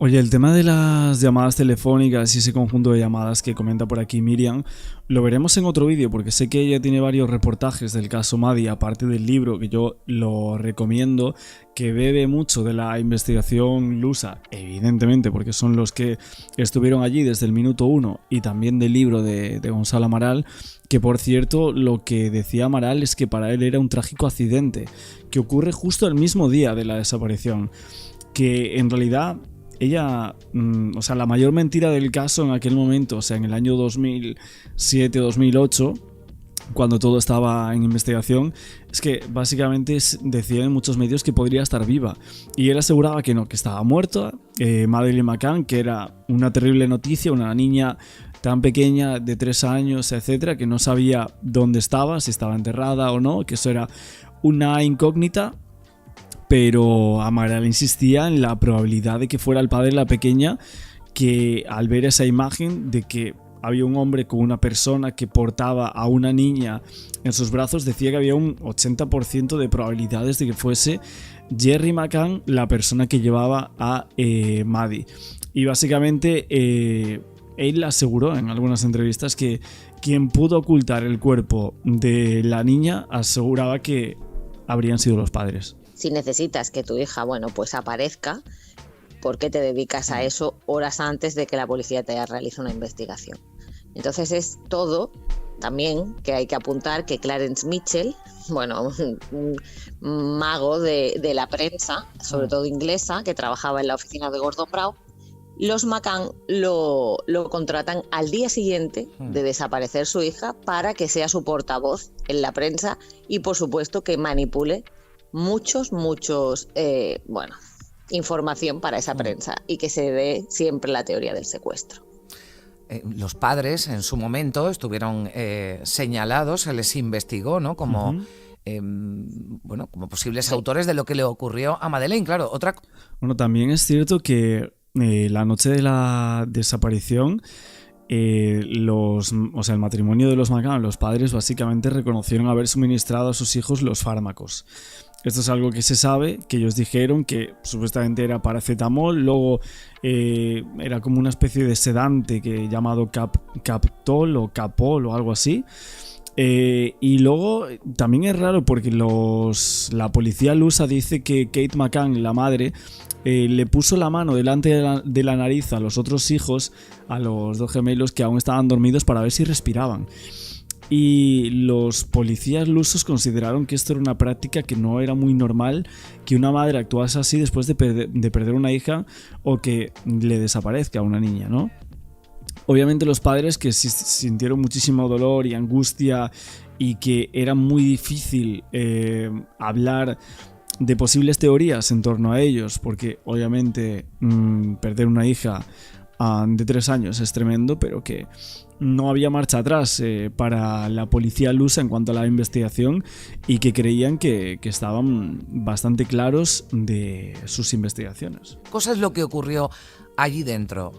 Oye, el tema de las llamadas telefónicas y ese conjunto de llamadas que comenta por aquí Miriam, lo veremos en otro vídeo, porque sé que ella tiene varios reportajes del caso Maddie, aparte del libro, que yo lo recomiendo, que bebe mucho de la investigación lusa, evidentemente, porque son los que estuvieron allí desde el minuto 1, y también del libro de Gonzalo Amaral, que por cierto, lo que decía Amaral es que para él era un trágico accidente, que ocurre justo el mismo día de la desaparición, que en realidad... ella, la mayor mentira del caso en aquel momento, en el año 2007-2008, cuando todo estaba en investigación, es que básicamente decían en muchos medios que podría estar viva, y él aseguraba que no, que estaba muerta. Madeleine McCann, que era una terrible noticia, una niña tan pequeña de 3 años, etcétera, que no sabía dónde estaba, si estaba enterrada o no, que eso era una incógnita. Pero Amaral insistía en la probabilidad de que fuera el padre de la pequeña, que al ver esa imagen de que había un hombre con una persona que portaba a una niña en sus brazos, decía que había un 80% de probabilidades de que fuese Jerry McCann la persona que llevaba a Maddie. Y básicamente él aseguró en algunas entrevistas que quien pudo ocultar el cuerpo de la niña aseguraba que habrían sido los padres. Si necesitas que tu hija, aparezca, ¿por qué te dedicas a eso horas antes de que la policía te haya realizado una investigación? Entonces es todo, también, que hay que apuntar que Clarence Mitchell, un mago de la prensa, sobre todo inglesa, que trabajaba en la oficina de Gordon Brown, los McCann lo contratan al día siguiente de desaparecer su hija para que sea su portavoz en la prensa y, por supuesto, que manipule muchos información para esa prensa y que se dé siempre la teoría del secuestro. Los padres en su momento estuvieron señalados, se les investigó, ¿no?, como como posibles autores de lo que le ocurrió a Madeleine. Claro, también es cierto que la noche de la desaparición, el matrimonio de los McCann, los padres básicamente reconocieron haber suministrado a sus hijos los fármacos. Esto es algo que se sabe, que ellos dijeron que supuestamente era paracetamol, luego era como una especie de sedante llamado Captol o Capol o algo así. Y luego también es raro porque la policía lusa dice que Kate McCann, la madre, le puso la mano delante de la nariz a los otros hijos, a los 2 gemelos que aún estaban dormidos, para ver si respiraban. Y los policías lusos consideraron que esto era una práctica que no era muy normal, que una madre actuase así después de perder una hija o que le desaparezca a una niña, ¿no? Obviamente los padres, que sintieron muchísimo dolor y angustia y que era muy difícil hablar de posibles teorías en torno a ellos, porque obviamente perder una hija de 3 años es tremendo, pero que no había marcha atrás para la policía lusa en cuanto a la investigación, y que creían que estaban bastante claros de sus investigaciones. Cosa es lo que ocurrió allí dentro.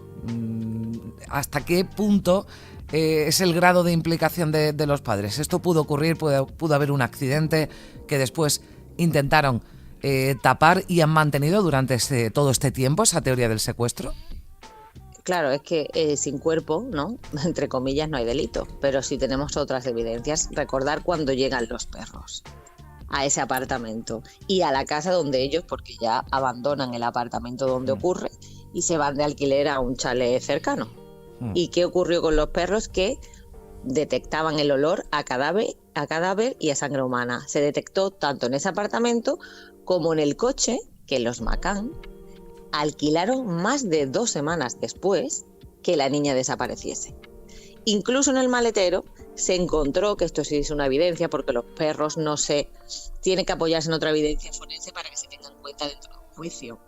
¿Hasta qué punto es el grado de implicación de los padres? ¿Esto pudo ocurrir? ¿Pudo haber un accidente que después intentaron tapar y han mantenido durante todo este tiempo esa teoría del secuestro? Claro, es que sin cuerpo, ¿no?, entre comillas, no hay delito, pero sí tenemos otras evidencias. Recordar cuando llegan los perros a ese apartamento y a la casa donde ellos, porque ya abandonan el apartamento donde ocurre y se van de alquiler a un chalet cercano. ¿Y qué ocurrió con los perros? Que detectaban el olor a cadáver a cadáver y a sangre humana. Se detectó tanto en ese apartamento como en el coche que los McCann alquilaron más de 2 semanas después que la niña desapareciese. Incluso en el maletero se encontró, que esto sí es una evidencia, porque los perros no se tienen que apoyarse en otra evidencia forense para que se tenga en cuenta dentro de un juicio,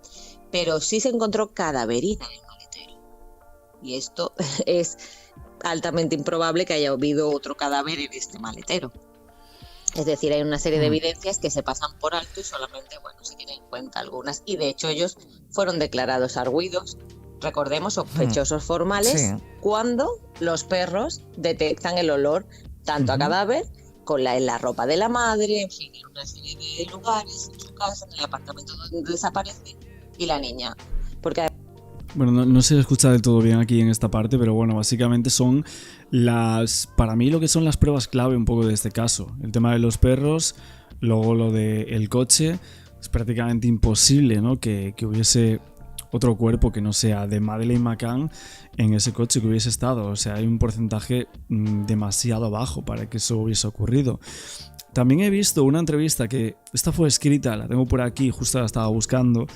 pero sí se encontró cadaverina en el maletero. Y esto es altamente improbable que haya habido otro cadáver en este maletero. Es decir, hay una serie de evidencias que se pasan por alto y solamente, se tienen en cuenta algunas. Y de hecho ellos fueron declarados arguidos, recordemos, sospechosos formales, cuando los perros detectan el olor tanto a cadáver, en la ropa de la madre, en fin, en una serie de lugares, en su casa, en el apartamento donde desaparece, y la niña. Porque bueno, no se escucha del todo bien aquí en esta parte, pero bueno, básicamente son para mí lo que son las pruebas clave un poco de este caso. El tema de los perros, luego lo del coche. Es prácticamente imposible, ¿no?, que hubiese otro cuerpo que no sea de Madeleine McCann en ese coche que hubiese estado. O sea, hay un porcentaje demasiado bajo para que eso hubiese ocurrido. También he visto una entrevista que, esta fue escrita, la tengo por aquí, justo la estaba buscando,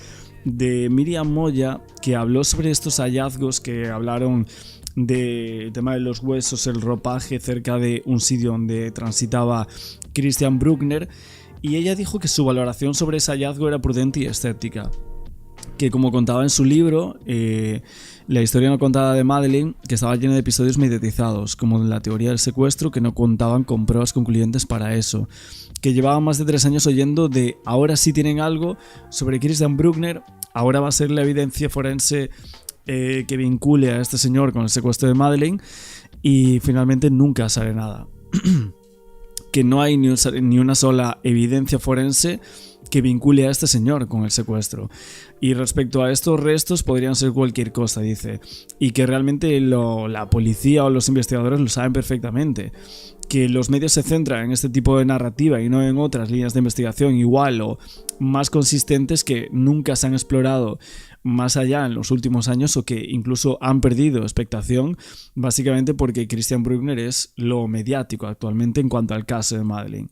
de Miriam Moya, que habló sobre estos hallazgos, que hablaron del tema de los huesos, el ropaje cerca de un sitio donde transitaba Christian Bruckner, y ella dijo que su valoración sobre ese hallazgo era prudente y escéptica. Que, como contaba en su libro, la historia no contada de Madeleine, que estaba llena de episodios mediatizados, como en la teoría del secuestro, que no contaban con pruebas concluyentes para eso, que llevaban más de 3 años oyendo de ahora sí tienen algo sobre Christian Bruckner, ahora va a ser la evidencia forense que vincule a este señor con el secuestro de Madeleine, y finalmente nunca sale nada. Que no hay ni una sola evidencia forense que vincule a este señor con el secuestro. Y respecto a estos restos podrían ser cualquier cosa, dice, y que realmente la policía o los investigadores lo saben perfectamente. Que los medios se centran en este tipo de narrativa y no en otras líneas de investigación igual o más consistentes que nunca se han explorado más allá en los últimos años, o que incluso han perdido expectación, básicamente porque Christian Bruckner es lo mediático actualmente en cuanto al caso de Madeleine.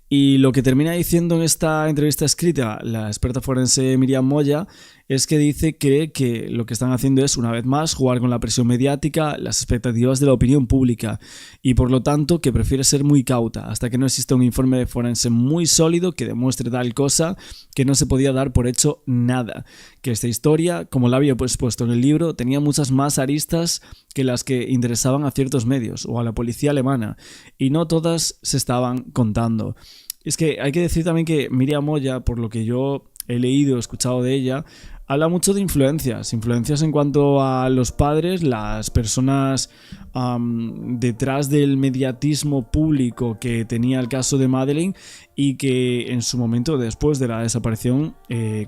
Y lo que termina diciendo en esta entrevista escrita la experta forense Miriam Moya es que dice que lo que están haciendo es, una vez más, jugar con la presión mediática, las expectativas de la opinión pública, y por lo tanto que prefiere ser muy cauta hasta que no exista un informe de forense muy sólido que demuestre tal cosa, que no se podía dar por hecho nada. Que esta historia, como la había puesto en el libro, tenía muchas más aristas que las que interesaban a ciertos medios o a la policía alemana, y no todas se estaban contando. Es que hay que decir también que Miriam Moya, por lo que yo he leído, escuchado de ella, habla mucho de influencias en cuanto a los padres, las personas detrás del mediatismo público que tenía el caso de Madeleine, y que en su momento, después de la desaparición,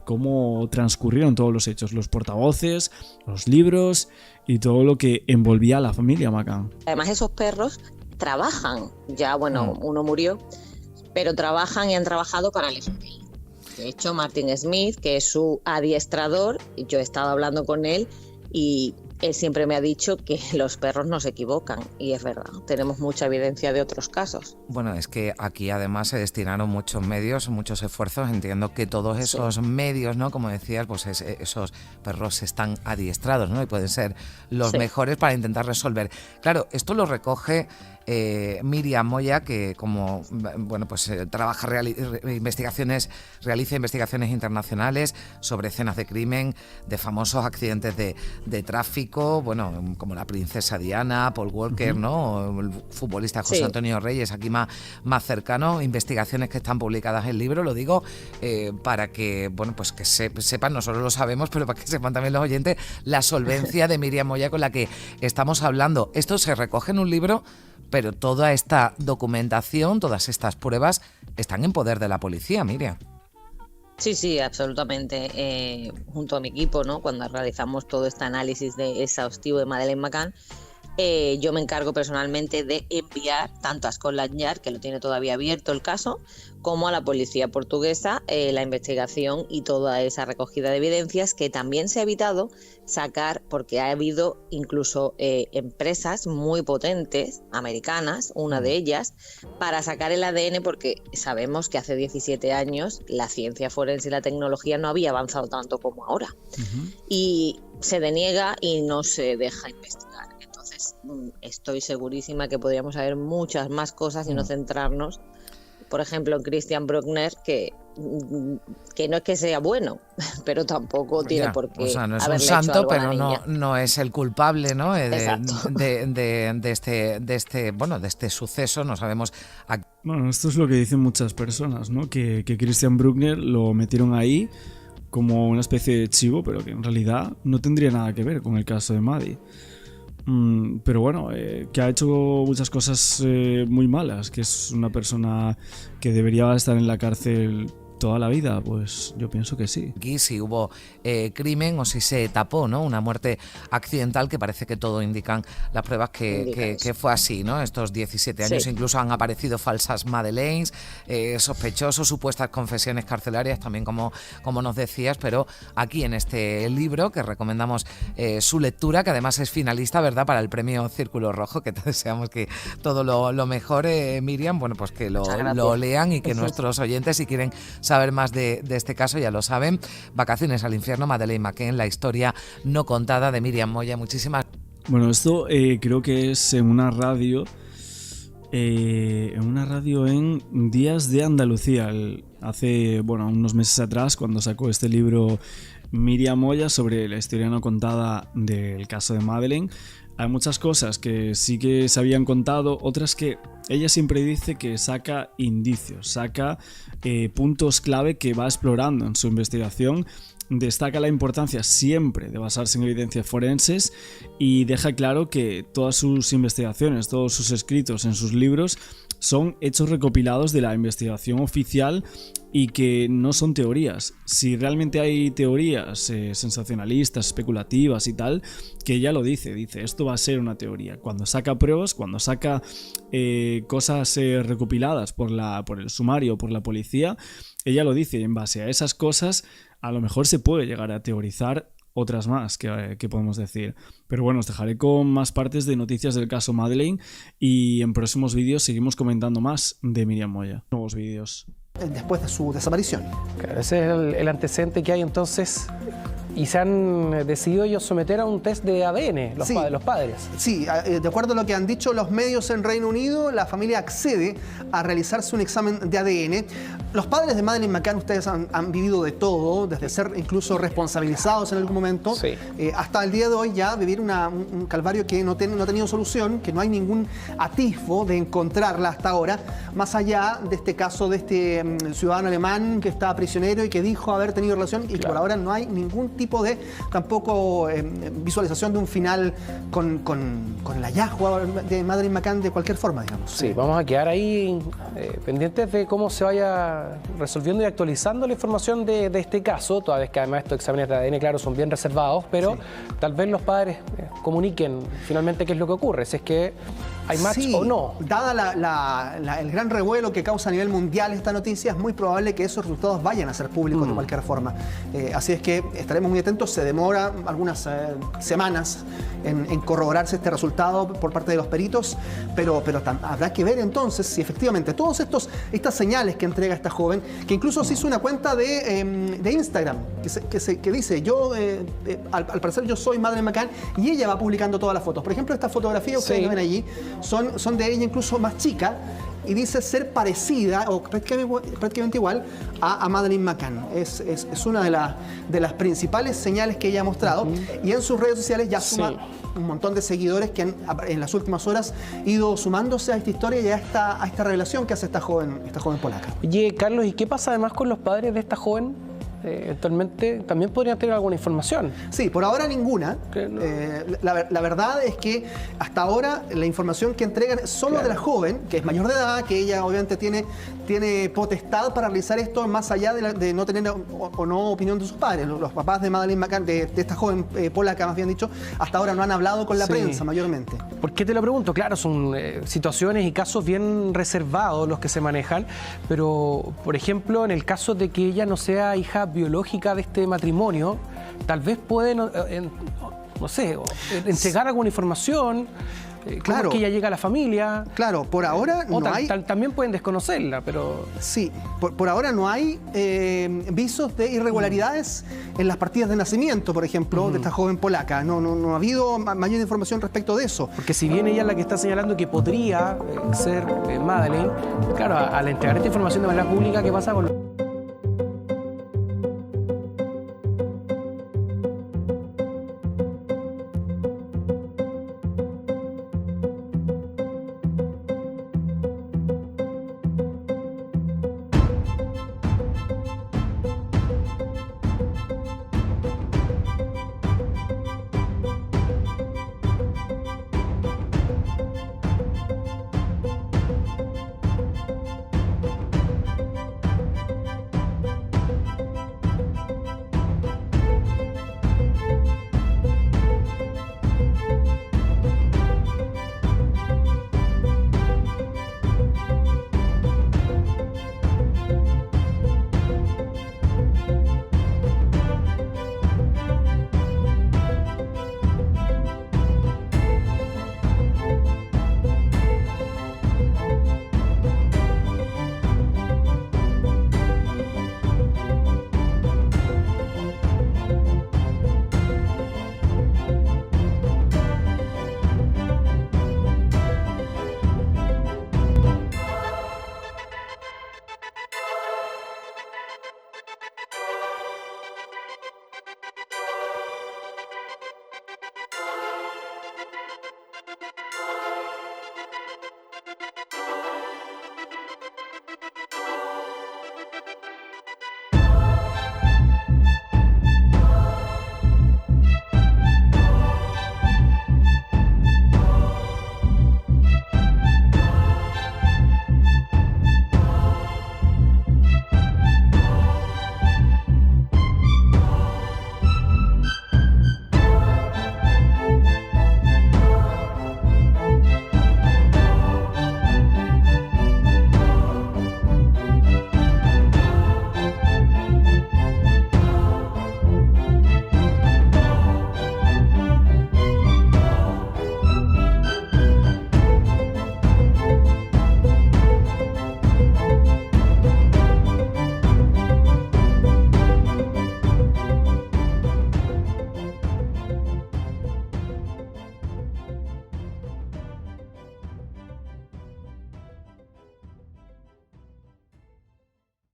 cómo transcurrieron todos los hechos, los portavoces, los libros y todo lo que envolvía a la familia McCann. Además, esos perros trabajan, uno murió, pero trabajan y han trabajado para el FBI. De hecho, Martin Smith, que es su adiestrador, yo he estado hablando con él y él siempre me ha dicho que los perros no se equivocan, y es verdad, tenemos mucha evidencia de otros casos. Bueno, es que aquí además se destinaron muchos medios, muchos esfuerzos. Entiendo que todos esos medios, ¿no?, como decías, pues esos perros están adiestrados, ¿no?, y pueden ser los mejores para intentar resolver. Claro, esto lo recoge Miriam Moya, que como realiza investigaciones internacionales sobre escenas de crimen, de famosos accidentes de tráfico, como la princesa Diana, Paul Walker, ¿no?, o el futbolista José Antonio Reyes, aquí más cercano. Investigaciones que están publicadas en el libro, lo digo para que que sepan, nosotros lo sabemos, pero para que sepan también los oyentes la solvencia de Miriam Moya con la que estamos hablando. Esto se recoge en un libro, pero toda esta documentación, todas estas pruebas están en poder de la policía, Miriam. Sí, absolutamente. Junto a mi equipo, ¿no?, cuando realizamos todo este análisis exhaustivo de Madeleine McCann, Yo me encargo personalmente de enviar tanto a Scotland Yard, que lo tiene todavía abierto el caso, como a la policía portuguesa la investigación y toda esa recogida de evidencias, que también se ha evitado sacar, porque ha habido incluso empresas muy potentes, americanas, una de ellas, para sacar el ADN, porque sabemos que hace 17 años la ciencia forense y la tecnología no había avanzado tanto como ahora. Y se deniega y no se deja investigar. Entonces, estoy segurísima que podríamos saber muchas más cosas y no centrarnos, por ejemplo, en Christian Bruckner, que no es que sea bueno, pero tampoco tiene por qué. O sea, no es un haberle santo, hecho algo a pero la no es el culpable, ¿no? Exacto. De este suceso. No sabemos. Bueno, esto es lo que dicen muchas personas, ¿no? Que Christian Bruckner lo metieron ahí como una especie de chivo, pero que en realidad no tendría nada que ver con el caso de Maddie. Pero bueno, que ha hecho muchas cosas muy malas, que es una persona que debería estar en la cárcel toda la vida, pues yo pienso que sí. Aquí si hubo crimen o si se tapó, ¿no? Una muerte accidental, que parece que todo indican las pruebas que fue así, ¿no? Estos 17 años sí. Incluso han aparecido falsas Madeleines, sospechosos, supuestas confesiones carcelarias, también como nos decías, pero aquí en este libro, que recomendamos su lectura, que además es finalista, ¿verdad?, para el premio Círculo Rojo, que te deseamos que todo lo mejor, Miriam, bueno, pues que lo lean y que nuestros oyentes, si quieren saber más de este caso, ya lo saben. Vacaciones al infierno, Madeleine McCann, la historia no contada, de Miriam Moya. Muchísimas. Bueno, esto creo que es en una radio en Días de Andalucía, hace unos meses atrás, cuando sacó este libro Miriam Moya sobre la historia no contada del caso de Madeleine. Hay muchas cosas que sí que se habían contado, otras que ella siempre dice que saca indicios, saca puntos clave que va explorando en su investigación. Destaca la importancia siempre de basarse en evidencias forenses y deja claro que todas sus investigaciones, todos sus escritos en sus libros son hechos recopilados de la investigación oficial y que no son teorías. Si realmente hay teorías sensacionalistas, especulativas y tal, que ella lo dice esto va a ser una teoría. Cuando saca pruebas, cuando saca cosas recopiladas por el sumario, por la policía, ella lo dice, y en base a esas cosas a lo mejor se puede llegar a teorizar otras más que podemos decir. Pero bueno, os dejaré con más partes de noticias del caso Madeleine y en próximos vídeos seguimos comentando más de Miriam Moya. Nuevos vídeos. Después de su desaparición. Claro, ese es el antecedente que hay entonces. Y se han decidido ellos someter a un test de ADN, los padres. Sí, de acuerdo a lo que han dicho los medios en Reino Unido, la familia accede a realizarse un examen de ADN. Los padres de Madeleine McCann, ustedes han vivido de todo, desde ser incluso responsabilizados en algún momento, sí, hasta el día de hoy ya vivir un calvario que no ha tenido solución, que no hay ningún atisbo de encontrarla hasta ahora, más allá de este caso de este ciudadano alemán que estaba prisionero y que dijo haber tenido relación y que por ahora no hay ningún tipo de tampoco visualización de un final con el hallazgo de Madeleine McCann de cualquier forma, digamos. Sí, vamos a quedar ahí pendientes de cómo se vaya resolviendo y actualizando la información de este caso, toda vez que además estos exámenes de ADN, claro, son bien reservados, pero sí, tal vez los padres comuniquen finalmente qué es lo que ocurre, si es que hay match o no. Dada el gran revuelo que causa a nivel mundial esta noticia, es muy probable que esos resultados vayan a ser públicos de cualquier forma. Así es que estaremos muy atentos. Se demora algunas semanas en corroborarse este resultado por parte de los peritos, pero habrá que ver entonces si efectivamente todas estas señales que entrega esta joven, que incluso se hizo una cuenta de Instagram que dice, yo al parecer yo soy Madeleine McCann, y ella va publicando todas las fotos. Por ejemplo, esta fotografía, ustedes la ven allí, son de ella incluso más chica, y dice ser parecida o prácticamente igual a Madeleine McCann. Es una de las principales señales que ella ha mostrado, y en sus redes sociales ya suma un montón de seguidores que en las últimas horas ido sumándose a esta historia y a esta revelación que hace esta joven polaca. Oye, Carlos, ¿y qué pasa además con los padres de esta joven? eventualmente también podrían tener alguna información. Sí, por ahora ninguna. La verdad es que hasta ahora la información que entregan es solo de la joven, que es mayor de edad, que ella obviamente tiene potestad para realizar esto más allá de no tener o no opinión de sus padres. Los papás de Madeleine McCann, de esta joven polaca, más bien dicho, hasta ahora no han hablado con la prensa mayormente. ¿Por qué te lo pregunto? Claro, son situaciones y casos bien reservados los que se manejan, pero, por ejemplo, en el caso de que ella no sea hija biológica de este matrimonio, tal vez pueden, no sé, entregar alguna información. Claro, que ella llega a la familia. Claro, por ahora no hay. También pueden desconocerla, pero. Sí, por ahora no hay visos de irregularidades en las partidas de nacimiento, por ejemplo, de esta joven polaca. No ha habido mayor información respecto de eso. Porque si bien ella es la que está señalando que podría ser Madeleine, claro, al entregar esta información de manera pública, ¿qué pasa con